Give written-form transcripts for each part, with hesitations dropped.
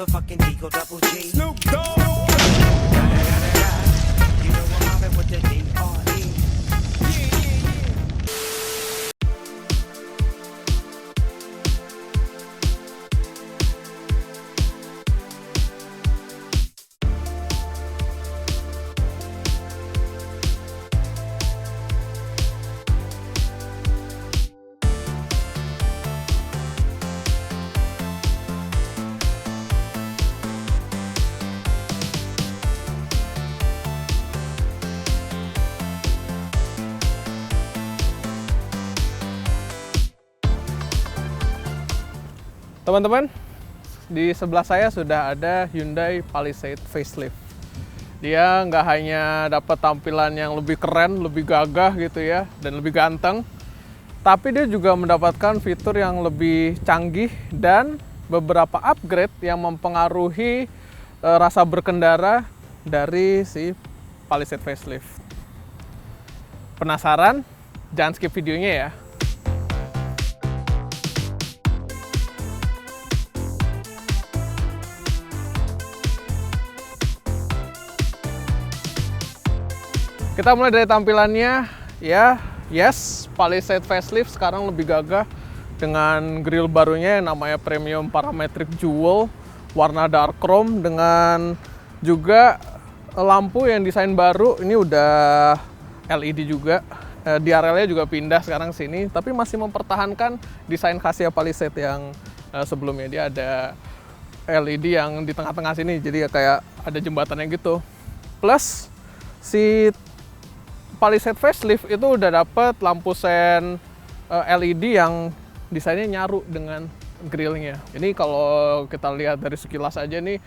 motherfucking Eagle Double G. Snoop Dogg. You know I'm mobbing with the D.R.E. Teman-teman, di sebelah saya sudah ada Hyundai Palisade facelift. Dia nggak hanya dapat tampilan yang lebih keren, lebih gagah gitu ya, dan lebih ganteng, tapi dia juga mendapatkan fitur yang lebih canggih dan beberapa upgrade yang mempengaruhi rasa berkendara dari si Palisade facelift. Penasaran? Jangan skip videonya ya. Kita mulai dari tampilannya ya. Yes, Palisade facelift sekarang lebih gagah dengan grill barunya yang namanya Premium Parametric Jewel warna dark chrome, dengan juga lampu yang desain baru. Ini udah LED juga. DRL-nya juga pindah sekarang sini, tapi masih mempertahankan desain khasnya Palisade yang sebelumnya. Dia ada LED yang di tengah-tengah sini, jadi kayak ada jembatannya gitu. Plus si Palisade facelift itu udah dapet lampu sen LED yang desainnya nyaru dengan grillnya. Ini kalau kita lihat dari sekilas aja nih,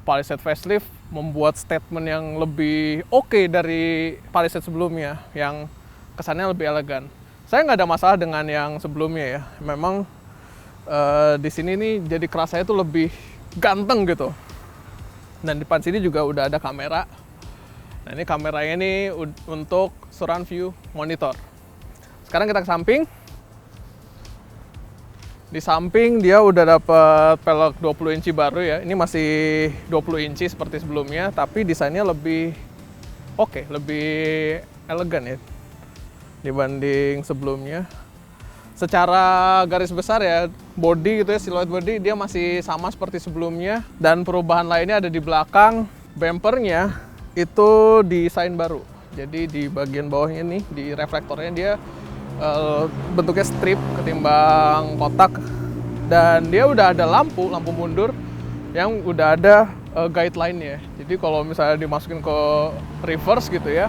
Palisade facelift membuat statement yang lebih oke dari Palisade sebelumnya, yang kesannya lebih elegan. Saya nggak ada masalah dengan yang sebelumnya ya. Memang di sini nih jadi kerasanya tuh lebih ganteng gitu. Dan di depan sini juga udah ada kamera. Nah, ini kameranya nih untuk surround view monitor. Sekarang kita ke samping. Di samping dia udah dapat pelek 20 inci baru ya. Ini masih 20 inci seperti sebelumnya, tapi desainnya lebih oke, lebih elegan ya dibanding sebelumnya. Secara garis besar ya, body gitu ya, siluet body dia masih sama seperti sebelumnya. Dan perubahan lainnya ada di belakang. Bumpernya itu desain baru. Jadi di bagian bawahnya nih, di reflektornya dia bentuknya strip ketimbang kotak. Dan dia udah ada lampu mundur yang udah ada guideline-nya. Jadi kalau misalnya dimasukin ke reverse gitu ya,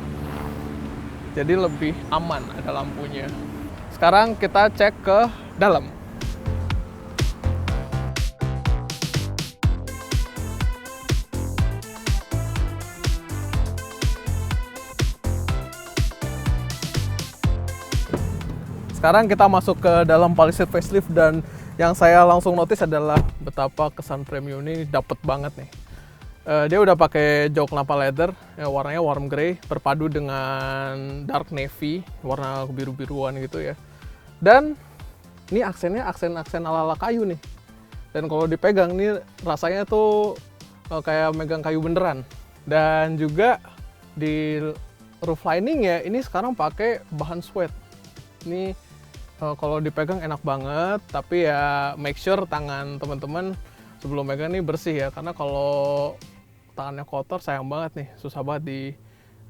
jadi lebih aman ada lampunya. Sekarang kita cek ke dalam. Sekarang kita masuk ke dalam Palisade facelift, dan yang saya langsung notice adalah betapa kesan premium ini dapet banget nih. Dia udah pakai jok napa leather, ya, warnanya warm grey berpadu dengan dark navy, warna biru-biruan gitu ya. Dan ini aksennya aksen ala-ala kayu nih. Dan kalau dipegang nih rasanya tuh kayak megang kayu beneran. Dan juga di roof lining ya, ini sekarang pakai bahan suede. Ini kalau dipegang enak banget, tapi ya make sure tangan teman-teman sebelum megang nih bersih ya, karena kalau tangannya kotor sayang banget nih, susah banget di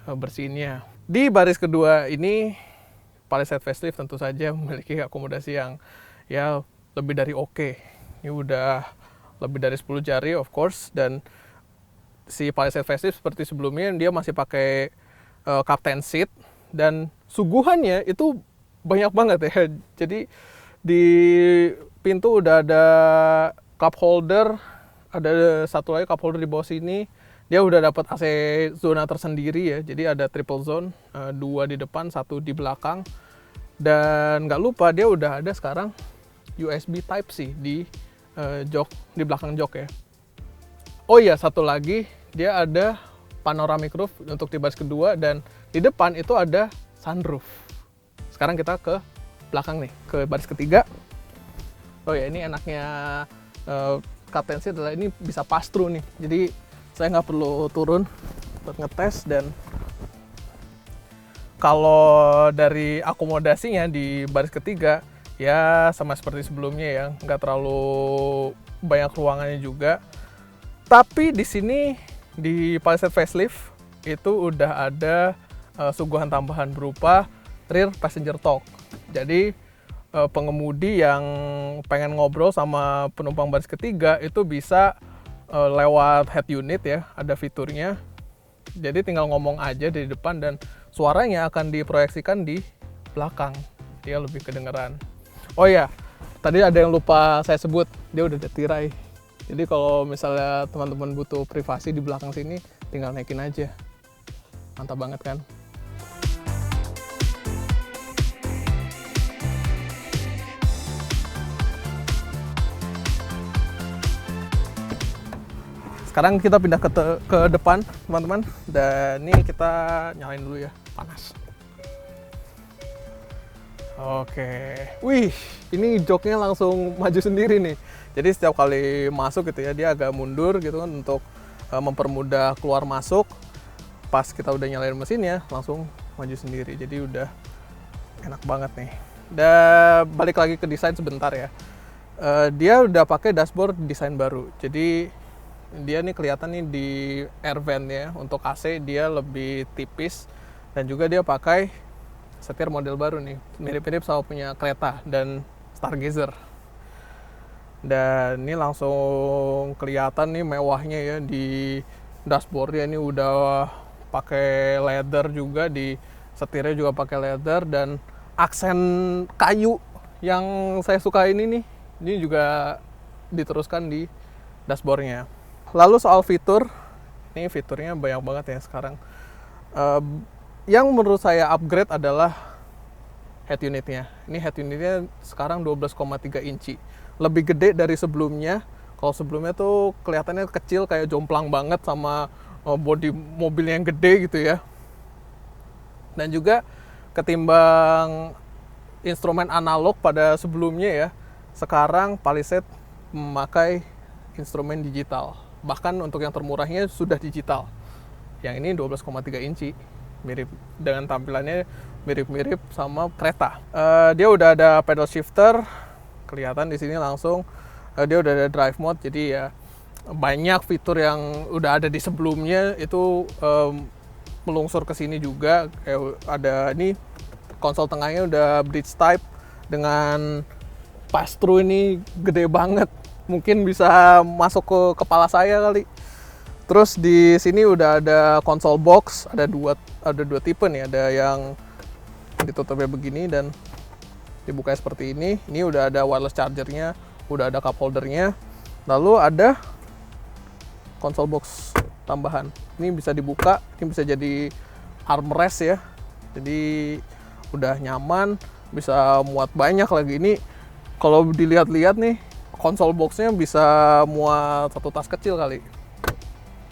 bersihinnya. Di baris kedua ini Palisade facelift tentu saja memiliki akomodasi yang ya lebih dari oke. Ini udah lebih dari 10 jari of course, dan si Palisade facelift seperti sebelumnya dia masih pakai captain seat, dan suguhannya itu banyak banget ya. Jadi di pintu udah ada cup holder, ada satu lagi cup holder di bawah sini. Dia udah dapat AC zona tersendiri ya. Jadi ada triple zone, 2 di depan, 1 di belakang. Dan nggak lupa dia udah ada sekarang USB Type C di jok, di belakang jok ya. Oh iya, satu lagi dia ada panoramic roof untuk di baris kedua, dan di depan itu ada sunroof. Sekarang kita ke belakang nih, ke baris ketiga. Oh ya, ini enaknya K10C adalah ini bisa pass through nih. Jadi saya nggak perlu turun buat ngetes. Dan kalau dari akomodasinya di baris ketiga ya sama seperti sebelumnya ya, nggak terlalu banyak ruangannya juga. Tapi di sini di Palisade facelift itu udah ada suguhan tambahan berupa rear passenger talk. Jadi pengemudi yang pengen ngobrol sama penumpang baris ketiga itu bisa lewat head unit ya, ada fiturnya. Jadi tinggal ngomong aja dari depan dan suaranya akan diproyeksikan di belakang. Dia lebih kedengeran. Oh ya, tadi ada yang lupa saya sebut, dia udah ada tirai. Jadi kalau misalnya teman-teman butuh privasi di belakang sini, tinggal naikin aja. Mantap banget kan? Sekarang kita pindah ke depan, teman-teman. Dan ini kita nyalain dulu ya, panas. Oke, wih, ini joknya langsung maju sendiri nih. Jadi setiap kali masuk gitu ya, dia agak mundur gitu kan untuk mempermudah keluar masuk. Pas kita udah nyalain mesinnya, langsung maju sendiri. Jadi udah enak banget nih. Dan balik lagi ke desain sebentar ya. Dia udah pakai dashboard desain baru. Jadi dia nih kelihatan nih di air vent ya, untuk AC dia lebih tipis dan juga dia pakai setir model baru nih, mirip-mirip sama punya kereta dan Stargazer. Dan ini langsung kelihatan nih mewahnya ya di dashboardnya, ini udah pakai leather juga, di setirnya juga pakai leather dan aksen kayu yang saya suka ini juga diteruskan di dashboardnya. Lalu soal fitur, ini fiturnya banyak banget ya sekarang. Yang menurut saya upgrade adalah head unitnya. Ini head unitnya sekarang 12,3 inci. Lebih gede dari sebelumnya. Kalau sebelumnya tuh kelihatannya kecil, kayak jomplang banget sama bodi mobilnya yang gede gitu ya. Dan juga ketimbang instrumen analog pada sebelumnya ya, sekarang Palisade memakai instrumen digital. Bahkan untuk yang termurahnya sudah digital. Yang ini 12,3 inci. Mirip dengan tampilannya mirip-mirip sama kereta. Dia udah ada pedal shifter. Kelihatan di sini langsung dia udah ada drive mode. Jadi ya banyak fitur yang udah ada di sebelumnya itu melungsur ke sini juga. Ada ini konsol tengahnya udah bridge type dengan pass through, ini gede banget. Mungkin bisa masuk ke kepala saya kali. Terus di sini udah ada console box, ada dua tipe nih, ada yang ditutupnya begini dan dibuka seperti ini. Ini udah ada wireless chargernya, udah ada cup holdernya. Lalu ada console box tambahan. Ini bisa dibuka, ini bisa jadi armrest ya. Jadi udah nyaman, bisa muat banyak lagi. Ini kalau dilihat-lihat nih, console box-nya bisa muat satu tas kecil kali.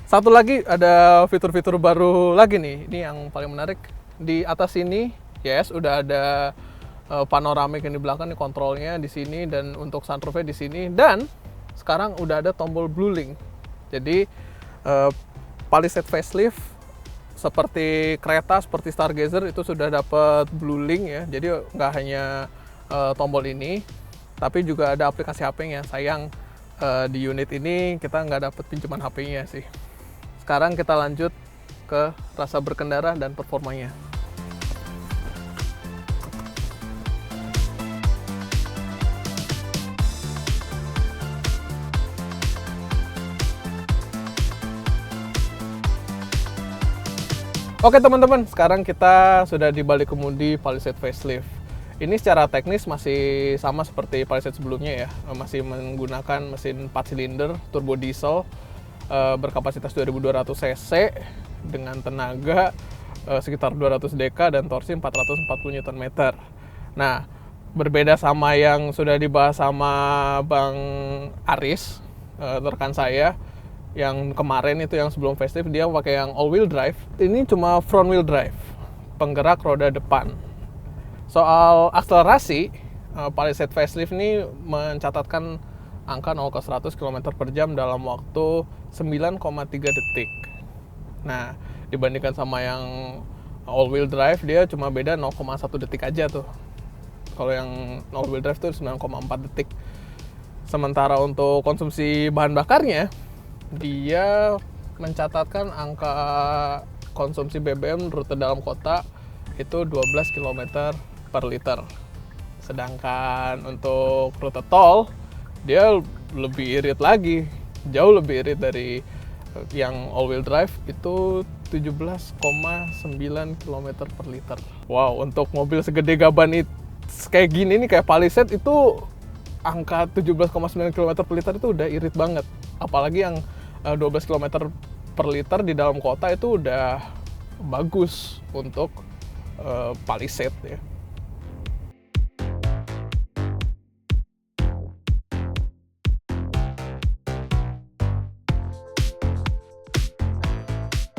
Satu lagi ada fitur-fitur baru lagi nih. Ini yang paling menarik. Di atas sini, yes, udah ada panoramik yang di belakang nih, kontrolnya di sini dan untuk sunroofnya di sini. Dan sekarang udah ada tombol blue link. Jadi Palisade facelift seperti kereta, seperti Stargazer itu sudah dapat blue link ya. Jadi nggak hanya tombol ini, tapi juga ada aplikasi HP-nya. Sayang di unit ini kita nggak dapat pinjaman HP-nya sih. Sekarang kita lanjut ke rasa berkendara dan performanya. Oke teman-teman, sekarang kita sudah di balik kemudi Palisade facelift. Ini secara teknis masih sama seperti Palisade sebelumnya ya, masih menggunakan mesin 4 silinder turbo diesel berkapasitas 2200 cc dengan tenaga sekitar 200 dk dan torsi 440 Nm. Nah, berbeda sama yang sudah dibahas sama Bang Aris, rekan saya, yang kemarin itu yang sebelum facelift dia pakai yang all wheel drive. Ini cuma front wheel drive, penggerak roda depan. Soal akselerasi, Palisade facelift ini mencatatkan angka 0 ke 100 km per jam dalam waktu 9,3 detik. Nah, dibandingkan sama yang all wheel drive, dia cuma beda 0,1 detik aja tuh. Kalau yang all wheel drive tuh 9,4 detik. Sementara untuk konsumsi bahan bakarnya, dia mencatatkan angka konsumsi BBM rute dalam kota itu 12 km per liter. Sedangkan untuk rute tol, dia lebih irit lagi, jauh lebih irit dari yang all wheel drive, itu 17,9 km per liter. Wow, untuk mobil segede gaban itu kayak gini nih, kayak Palisade, itu angka 17,9 km per liter itu udah irit banget. Apalagi yang 12 km per liter di dalam kota itu udah bagus untuk Palisade ya.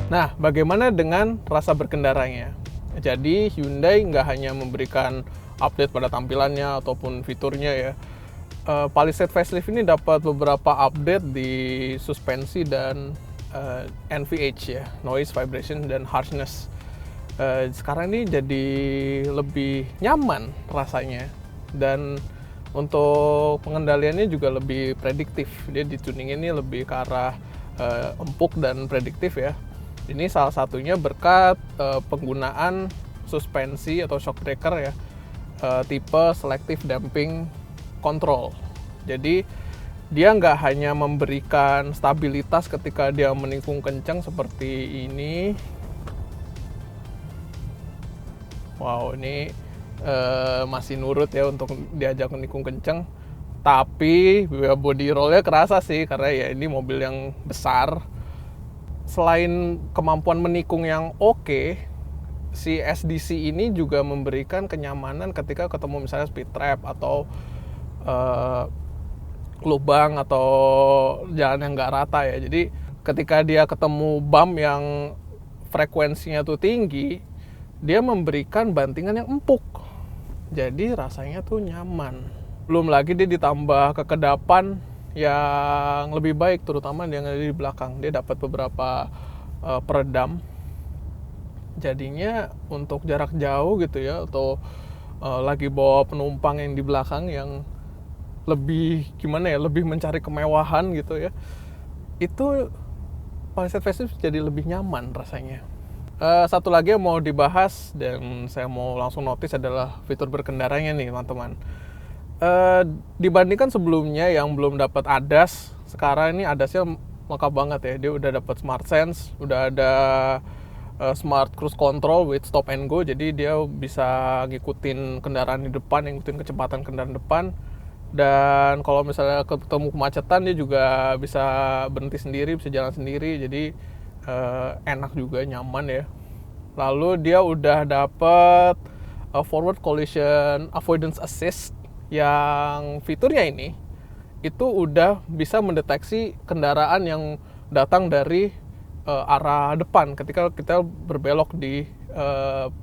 Nah, bagaimana dengan rasa berkendaranya? Jadi Hyundai nggak hanya memberikan update pada tampilannya ataupun fiturnya ya. Palisade facelift ini dapat beberapa update di suspensi dan NVH ya, noise, vibration, dan harshness. Sekarang ini jadi lebih nyaman rasanya, dan untuk pengendaliannya juga lebih prediktif. Dia dituning ini lebih ke arah empuk dan prediktif ya. Ini salah satunya berkat penggunaan suspensi atau shock breaker ya, tipe selective damping control. Jadi dia nggak hanya memberikan stabilitas ketika dia menikung kencang seperti ini. Wow, ini masih nurut ya untuk diajak menikung kencang. Tapi body rollnya kerasa sih, karena ya ini mobil yang besar. Selain kemampuan menikung yang oke, si SDC ini juga memberikan kenyamanan ketika ketemu misalnya speed trap atau lubang atau jalan yang nggak rata ya. Jadi ketika dia ketemu bump yang frekuensinya tuh tinggi, dia memberikan bantingan yang empuk. Jadi rasanya tuh nyaman. Belum lagi dia ditambah kekedapan yang lebih baik, terutama yang ada di belakang. Dia dapat beberapa peredam, jadinya untuk jarak jauh gitu ya, atau lagi bawa penumpang yang di belakang yang lebih gimana ya, lebih mencari kemewahan gitu ya, itu Palisade Facelift jadi lebih nyaman rasanya. Satu lagi yang mau dibahas dan saya mau langsung notice adalah fitur berkendaranya nih teman-teman. Dibandingkan sebelumnya yang belum dapat ADAS, sekarang ini ADAS-nya lengkap banget ya. Dia udah dapat Smart Sense, udah ada Smart Cruise Control with Stop and Go. Jadi dia bisa ngikutin kendaraan di depan, ngikutin kecepatan kendaraan depan. Dan kalau misalnya ketemu kemacetan, dia juga bisa berhenti sendiri, bisa jalan sendiri. Jadi enak juga, nyaman ya. Lalu dia udah dapat Forward Collision Avoidance Assist, yang fiturnya ini itu udah bisa mendeteksi kendaraan yang datang dari arah depan ketika kita berbelok di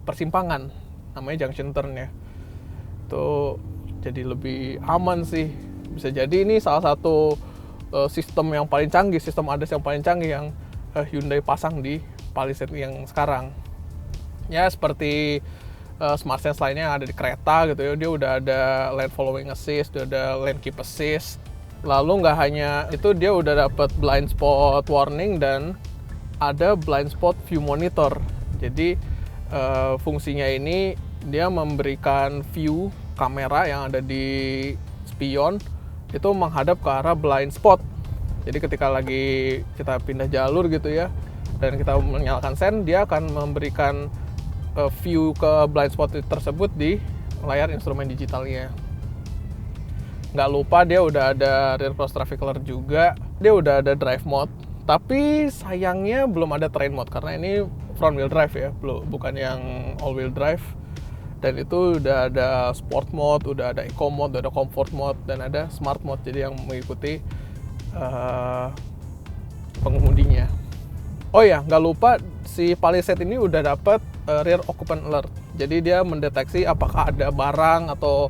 persimpangan, namanya junction turn ya. Itu jadi lebih aman sih. Bisa jadi ini salah satu sistem yang paling canggih, sistem ADAS yang paling canggih yang Hyundai pasang di Palisade yang sekarang. Ya seperti Smart Sense lainnya yang ada di kereta gitu ya, dia udah ada lane following assist, udah ada lane keep assist. Lalu nggak hanya itu, dia udah dapat blind spot warning dan ada blind spot view monitor. Jadi fungsinya ini dia memberikan view kamera yang ada di spion itu menghadap ke arah blind spot. Jadi ketika lagi kita pindah jalur gitu ya, dan kita menyalakan sen, dia akan memberikan view ke blind spot tersebut di layar instrumen digitalnya. Nggak lupa dia udah ada rear cross traffic alert juga, dia udah ada drive mode, tapi sayangnya belum ada train mode karena ini front wheel drive ya, bukan yang all wheel drive. Dan itu udah ada sport mode, udah ada eco mode, udah ada comfort mode, dan ada smart mode, jadi yang mengikuti pengemudinya. Oh ya, nggak lupa si Palisade ini udah dapat rear occupant alert. Jadi dia mendeteksi apakah ada barang atau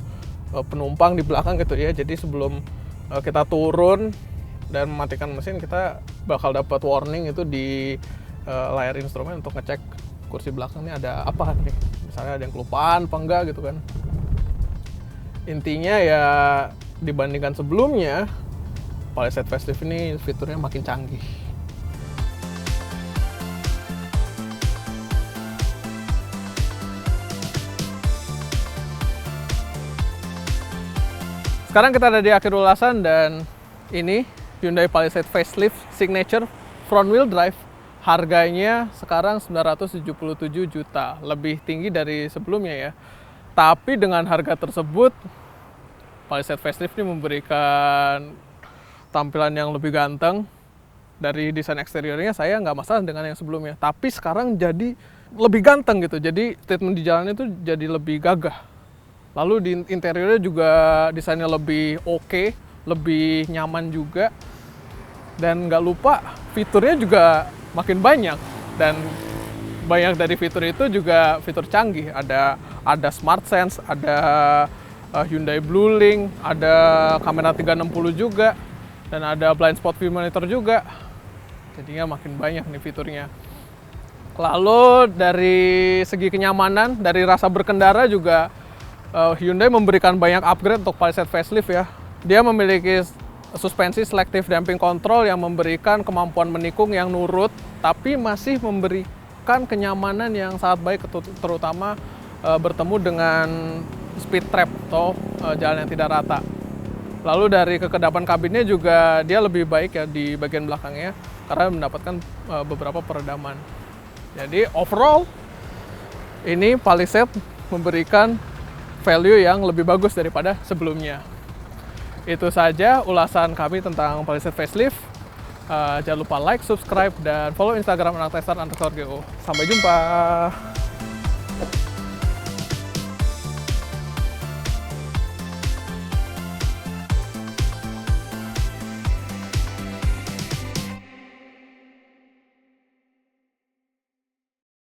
penumpang di belakang gitu ya. Jadi sebelum kita turun dan mematikan mesin, kita bakal dapat warning itu di layar instrumen untuk ngecek kursi belakang ini ada apa nih, misalnya ada yang kelupaan apa enggak gitu kan. Intinya ya dibandingkan sebelumnya, Palisade Facelift ini fiturnya makin canggih. Sekarang kita ada di akhir ulasan dan ini Hyundai Palisade Facelift Signature Front Wheel Drive. Harganya sekarang 977 juta, lebih tinggi dari sebelumnya ya. Tapi dengan harga tersebut, Palisade Facelift ini memberikan tampilan yang lebih ganteng. Dari desain eksteriornya saya nggak masalah dengan yang sebelumnya. Tapi sekarang jadi lebih ganteng gitu. Jadi statement di jalan itu jadi lebih gagah. Lalu di interiornya juga desainnya lebih oke, lebih nyaman juga. Dan nggak lupa fiturnya juga makin banyak, dan banyak dari fitur itu juga fitur canggih. Ada Smart Sense, ada Hyundai Blue Link, ada kamera 360 juga, dan ada blind spot view monitor juga. Jadinya makin banyak nih fiturnya. Lalu dari segi kenyamanan, dari rasa berkendara juga Hyundai memberikan banyak upgrade untuk Palisade Facelift ya. Dia memiliki suspensi selective damping control yang memberikan kemampuan menikung yang nurut, tapi masih memberikan kenyamanan yang sangat baik, terutama bertemu dengan speed trap atau jalan yang tidak rata. Lalu dari kekedapan kabinnya juga dia lebih baik ya di bagian belakangnya, karena mendapatkan beberapa peredaman. Jadi overall ini Palisade memberikan value yang lebih bagus daripada sebelumnya. Itu saja ulasan kami tentang Palisade Facelift. Jangan lupa like, subscribe, dan follow Instagram @tester_go. Sampai jumpa.